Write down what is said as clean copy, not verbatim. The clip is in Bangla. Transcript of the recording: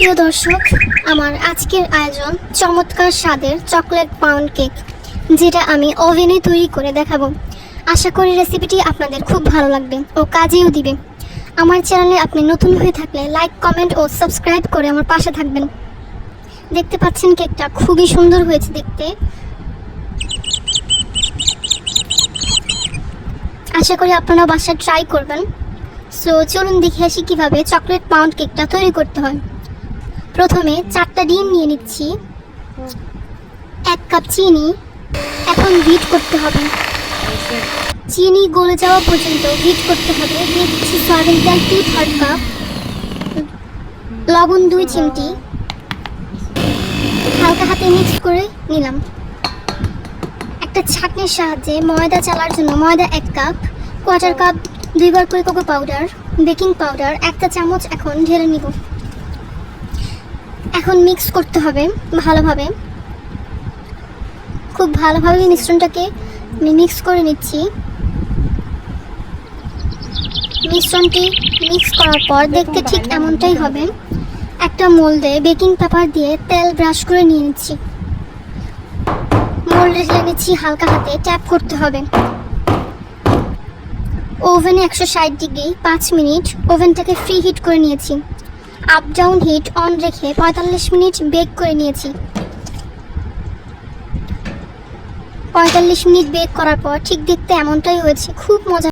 প্রিয় দর্শক, আমার আজকের আয়োজন চমৎকার স্বাদের চকলেট পাউন্ড কেক, যেটা আমি ওভেনে তৈরি করে দেখাবো। আশা করি রেসিপিটি আপনাদের খুব ভালো লাগবে ও কাজেও দিবে। আমার চ্যানেলে আপনি নতুন হয়ে থাকলে লাইক, কমেন্ট ও সাবস্ক্রাইব করে আমার পাশে থাকবেন। দেখতে পাচ্ছেন কেকটা খুবই সুন্দর হয়েছে দেখতে। আশা করি আপনারা বাসায় ট্রাই করবেন। সো চলুন দেখে আসি কীভাবে চকলেট পাউন্ড কেকটা তৈরি করতে হয়। প্রথমে 4টা ডিম নিয়ে নিচ্ছি, 1 কাপ চিনি। এখন হিট করতে হবে, চিনি গলে যাওয়া পর্যন্ত হিট করতে হবে। দিয়ে দিচ্ছি সয়াবিন তেল 2/3 কাপ, লবণ 2 চিমটি, হালকা হাতে মিক্স করে নিলাম। একটা ছাঁকনির সাহায্যে ময়দা চালার জন্য ময়দা 1 কাপ, 1/4 কাপ 2 বার করে কোকো পাউডার, বেকিং পাউডার 1 চা চামচ এখন ঢেলে নিব। এখন মিক্স করতে হবে ভালোভাবে, খুব ভালোভাবে মিশ্রণটাকে আমি মিক্স করে নিচ্ছি। মিশ্রণটি মিক্স করার পর দেখতে ঠিক এমনটাই হবে। একটা মোল্ডে বেকিং পেপার দিয়ে তেল ব্রাশ করে নিয়ে নিচ্ছি। মোল্ডে ঢেলে নিচ্ছি, হালকা হাতে ট্যাপ করতে হবে। ওভেনে 160 ডিগ্রি 5 মিনিট ওভেনটাকে ফ্রি হিট করে নিয়েছি। আপ ডাউন হিট অন রেখে 45 মিনিট বেক করে নিয়েছি। 45 মিনিট বেক করার পর ঠিক দেখতে এমনটাই হয়েছে, খুব মজা।